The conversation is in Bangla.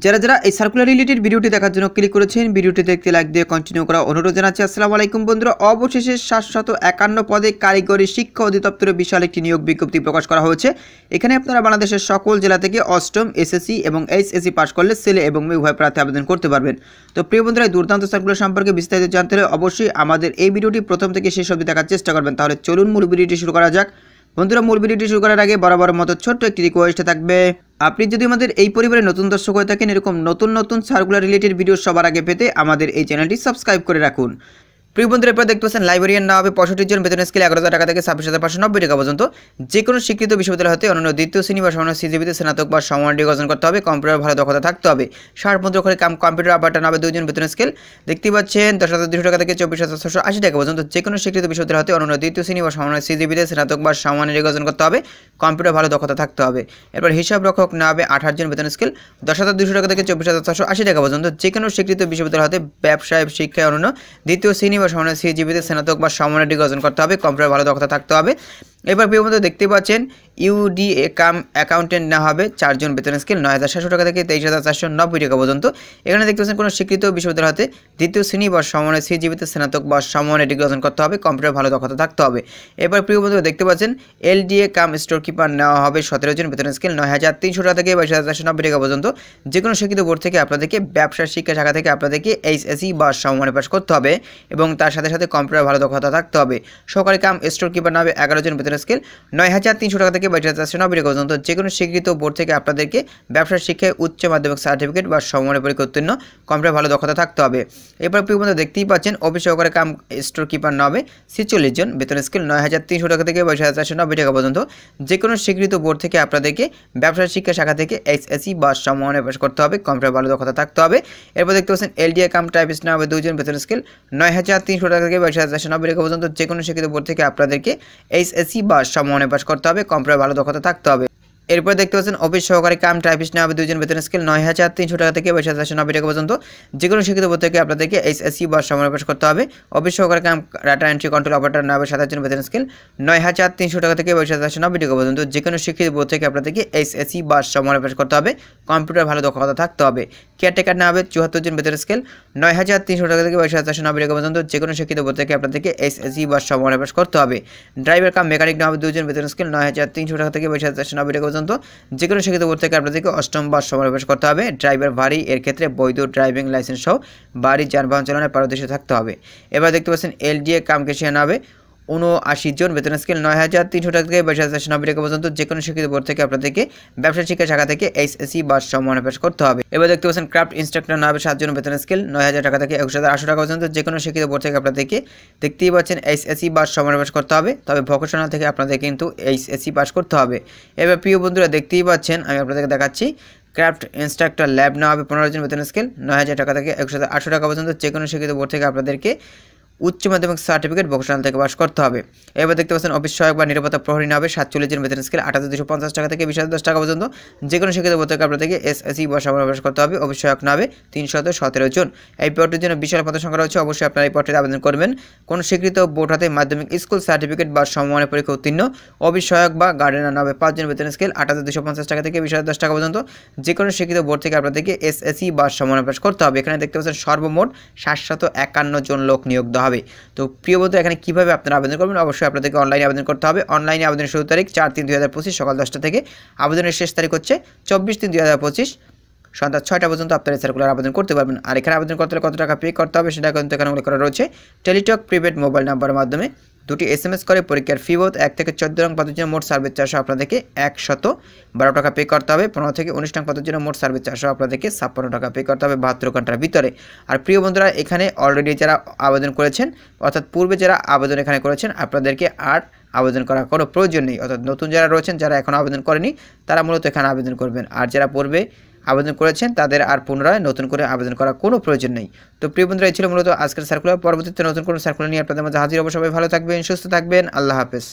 যারা এই সার্কুলার রিলেটেড ভিডিওটি দেখার জন্য ক্লিক করেছেন, ভিডিওটি দেখতে লাইক দিয়ে কন্টিনিউ করা অনুরোধ জানাচ্ছি। আসসালামু আলাইকুম বন্ধুরা, অবশেষে 751 পদে কারিগরি শিক্ষা অধিদপ্তরের বিশাল একটি নিয়োগ বিজ্ঞপ্তি প্রকাশ করা হয়েছে। এখানে আপনারা বাংলাদেশের সকল জেলা থেকে অষ্টম এসএসসি এবং এইচএসসি পাস করলে ছেলে এবং মেয়ে উভয় প্রার্থী আবেদন করতে পারবেন। তো প্রিয় বন্ধুরা, এই দুর্দান্ত সার্কুলার সম্পর্কে বিস্তারিত জানতে হলে অবশ্যই আমাদের এই ভিডিওটি প্রথম থেকে শেষ অবধি দেখার চেষ্টা করবেন। তাহলে চলুন মূল ভিডিওটি শুরু করা যাক। বন্ধুরা, মূল ভিডিওটি শুরু করার আগে বরাবর মতো ছোট্ট একটি রিকোয়েস্ট থাকবে, আপনি যদি আমাদের এই পরিবারের নতুন দর্শক হয়ে থাকেন, এরকম নতুন সার্কুলার রিলেটেড ভিডিও সবার আগে পেতে আমাদের এই চ্যানেলটি সাবস্ক্রাইব করে রাখুন। প্রিয় বন্ধুরা, এরপর দেখতে পাচ্ছেন লাইব্রেরিয়ান না হবে 65 জন, বেতন স্কেল 11,000 টাকা থেকে 26,590 টাকা পর্যন্ত। যে কোনো স্বীকৃত বিশ্ববিদ্যালয় হতে অনন্য দ্বিতীয় শ্রেণী বা সমান সিজিপিতে স্নাতক বা সমান ডিগ্রি অর্জন করতে হবে। কম্পিউটার ভালো দক্ষতা থাকতে হবে। 60 করে কম্পিউটার অপারেটর না হবে 2 জন, বেতন স্কেল দেখতে পাচ্ছেন 10,200 টাকা থেকে 24,680 টাকা পর্যন্ত। যে কোনো স্বীকৃত বিশ্ববিদ্যালয় হতে অনন্য দ্বিতীয় শ্রেণী বা সমান সিজিপিতে স্নাতক বা সমান ডিগ্রি অর্জন করতে হবে। কম্পিউটার ভালো দক্ষতা থাকতে হবে। এরপর হিসাব রক্ষক না হবে 28 জন, বেতন স্কেল 10,200 টাকা থেকে 24,480 টাকা পর্যন্ত। যে কোনো স্বীকৃত বিশ্ববিদ্যালয় হতে ব্যবসায় শিক্ষায় অনন্য দ্বিতীয় শ্রেণী বা সমান সিজিপিতে স্নাতক বা সমান ডিগ্রি অর্জন করতে হবে। কম্পিউটার ভালো দক্ষতা থাকতে হবে। এবার প্রিয় বন্ধু দেখতে পাচ্ছেন ইউডিএ কাম অ্যাকাউন্টেন্ট না হবে 4 জন, বেতন স্কেল 9,700 টাকা থেকে 23,490 টাকা পর্যন্ত। এখানে দেখতে পাচ্ছেন কোনো স্বীকৃত বিশ্ববিদ্যালয় হতে দ্বিতীয় শ্রেণী বা সমানের সিজিপিতে স্নাতক বা সমানের ডিগ্রি অর্জন করতে হবে। কম্পিউটার ভালো দক্ষতা থাকতে হবে। এবার প্রিয় বন্ধু দেখতে পাচ্ছেন এলডিএ কাম স্টোর কিপার নেওয়া হবে 17 জন, বেতন স্কেল 9,300 টাকা থেকে 22,490 টাকা পর্যন্ত। যে কোনো স্বীকৃত বোর্ড থেকে আপনাদেরকে ব্যবসার শিক্ষা শাখা থেকে আপনাদেরকে এইচএসসি বা সমমানে পাস করতে হবে এবং তার সাথে সাথে কম্পিউটার ভালো দক্ষতা থাকতে হবে। সহকারী কাম স্টোর কিপার নেওয়া হবে 11 জন, বেতন স্কেল 9,300 টাকা থেকে 22,490 টাকা পর্যন্ত। যে কোনো স্বীকৃত বোর্ড থেকে আপনাদেরকে ব্যবসার শিক্ষায় উচ্চ মাধ্যমিক সার্টিফিকেট বা সমমানের পরীক্ষা উত্তীর্ণ, কম্পিউটার ভালো দক্ষতা থাকতে হবে। এরপর প্রিয় বন্ধু দেখতেই পাচ্ছেন অফিস সহকারী কাম স্টোর কিপার নেওয়া হবে 46 জন, বেতন স্কেল 9,300 টাকা থেকে 22,490 টাকা পর্যন্ত। যে কোনো স্বীকৃত বোর্ড থেকে আপনাদেরকে ব্যবসার শিক্ষা শাখা থেকে এইচএসসি বা সমমানের পাস করতে হবে। কম্পিউটার ভালো দক্ষতা থাকতে হবে। এরপর দেখতে পাচ্ছেন এলডিএ কাম টাইপিস্ট নেওয়া হবে 2 জন, বেতন স্কেল 9,300 টাকা থেকে 22,490 টাকা পর্যন্ত। যে কোনো স্বীকৃত বোর্ড থেকে আপনাদেরকে এইচএসসি বা সমমানের পাস করতে হবে। কম্পিউটার ভালো দক্ষতা থাকতে হবে। এরপর দেখতে পাচ্ছেন অফিস সহকারী কাম টাইপিস্ট নেওয়া হবে 2 জন, বেতন স্কেল 9,300 টাকা থেকে 22,490 টাকা পর্যন্ত। যে কোনো শিক্ষিত বোর্ড থেকে আপনাদেরকে এইচএসসি বা সমমানের পাস করতে হবে। অফিস সহকারী কাম ডাটা এন্ট্রি কন্ট্রোল অপারেটর নেওয়া হবে 27 জন, বেতন স্কেল 9,300 টাকা থেকে 22,490 টাকা পর্যন্ত। যে কোনো শিক্ষিত বোর্ড থেকে আপনাদেরকে এইচএসসি বা সমমানের পাস করতে হবে। কম্পিউটার ভালো দক্ষতা থাকতে হবে। কেয়ারটেকার নেওয়া হবে 74 জন, বেতন স্কেল 9,300 টাকা থেকে 22,490 টাকা পর্যন্ত। যে কোনো শিক্ষিত বোর্ড থেকে আপনাদেরকে এইচএসসি বা সমমানের পাস করতে হবে। ড্রাইভার কাম মেকানিক নেওয়া হবে 2 জন, বেতন স্কেল 9,300 টাকা থেকে 22,490 টাকা পর্যন্ত। যে কোনো শিক্ষিত বোর্ড থেকে আপনাদেরকে অষ্টম বা সমমানের পাস করতে হবে। ড্রাইভার ভারী এর ক্ষেত্রে বৈধ ড্রাইভিং লাইসেন্স সহ ভারী যানবাহন চালানোর পারদর্শী থাকতে হবে। এবার দেখতে পাচ্ছেন এলডিএ কাম ক্যাশিয়ার হবে 79 জন, বেতন স্কেল 9,300 টাকা থেকে 22,490 টাকা পর্যন্ত। যে কোনো শিক্ষিত বোর্ড থেকে আপনাদেরকে ব্যবসা শিক্ষা শাখা থেকে এইচএসসি বা সমমানের পাস করতে হবে। এবার দেখতে পাচ্ছেন ক্রাফট ইনস্ট্রাক্টর না হবে 7 জন, বেতন স্কেল 9,000 টাকা থেকে 21,800 টাকা পর্যন্ত। যে কোনো শিক্ষিত বোর্ড থেকে আপনাদেরকে দেখতেই পাচ্ছেন এইচএসসি বা সমমানের পাস করতে হবে। তবে ভোকেশনাল থেকে আপনাদের কিন্তু এইচএসসি পাস করতে হবে। এবার প্রিয় বন্ধুরা দেখতেই পাচ্ছেন আমি আপনাদেরকে দেখাচ্ছি ক্রাফট ইনস্ট্রাক্টর ল্যাব নেওয়া হবে 15 জন, বেতন স্কেল 9,000 টাকা থেকে 21,800 টাকা পর্যন্ত। যে কোনো শিক্ষিত বোর্ড থেকে আপনাদেরকে উচ্চ মাধ্যমিক সার্টিফিকেট ভোকেশনাল থেকে পাস করতে হবে। এবার দেখতে পাচ্ছেন অফিস সহায়ক বা নিরাপত্তা প্রহরী না হবে 47 জন, বেতন স্কেল 8,250 টাকা থেকে 20,010 টাকা পর্যন্ত। যে কোনো শিক্ষিত বোর্ড থেকে আপনাদেরকে এসএসসি বা সমমানের পাস করতে হবে। অফিস সহায়ক না হবে 317 জন। এই পদটির জন্য বিশাল পদ সংখ্যা রয়েছে, অবশ্যই আপনারা এই পদটিতে আবেদন করবেন। কোন স্বীকৃত বোর্ড হাতে মাধ্যমিক স্কুল সার্টিফিকেট বা সমমানের পরীক্ষা উত্তীর্ণ। অফিস সহায়ক বা গার্ডেনার না হবে 5 জন, বেতন স্কেল 8,250 টাকা থেকে 20,010 টাকা পর্যন্ত। যে কোনো স্বীকৃত বোর্ড থেকে আপনাদেরকে এসএসসি বা সমমানের পাস করতে হবে। এখানে দেখতে পাচ্ছেন সর্বমোট 751 জন লোক নিয়োগ দেওয়া হবে। তো প্রিয় বন্ধু, এখানে কীভাবে আপনারা আবেদন করবেন? অবশ্যই আপনাদেরকে অনলাইনে আবেদন করতে হবে। অনলাইনে আবেদনের শুরু তারিখ 4/3/2025 সকাল 10টা থেকে। আবেদনের শেষ তারিখ হচ্ছে 24/3/2025 সন্ধ্যা 6টা পর্যন্ত আপনারা সার্কুলার আবেদন করতে পারবেন। আর এখানে আবেদন করতে হলে কত টাকা পে করতে হবে সেটা কিন্তু এখানে উল্লেখ করা রয়েছে। টেলিটক প্রিপেড মোবাইল নাম্বারের মাধ্যমে 2টি SMS করে পরীক্ষার ফি বোধ 1 থেকে 14 নং পদের জন্য মোট সার্ভিস 400 আপনাদেরকে 112 টাকা পে করতে হবে। 15 থেকে 19 নং পদের জন্য মোট সার্ভিস 400 আপনাদেরকে 56 টাকা পে করতে হবে 72 ঘন্টার ভিতরে। আর প্রিয় বন্ধুরা, এখানে অলরেডি যারা আবেদন করেছেন, অর্থাৎ পূর্বে যারা আবেদন এখানে করেছেন, আপনাদেরকে আর আবেদন করার কোনো প্রয়োজন নেই। অর্থাৎ নতুন যারা রয়েছেন, যারা এখনও আবেদন করেনি, তারা মূলত এখানে আবেদন করবেন। আর যারা পূর্বে আবেদন করেছেন তাদের আর পুনরায় নতুন করে আবেদন করার কোনো প্রয়োজন নেই। তো প্রিয় বন্ধুরা, এই ছিল মূলত আজকের সার্কুলার। পরবর্তীতে নতুন কোনো সার্কুলার নিয়ে আপনাদের মাঝে হাজির হব। সবাই ভালো থাকবেন, সুস্থ থাকবেন। আল্লাহ হাফেজ।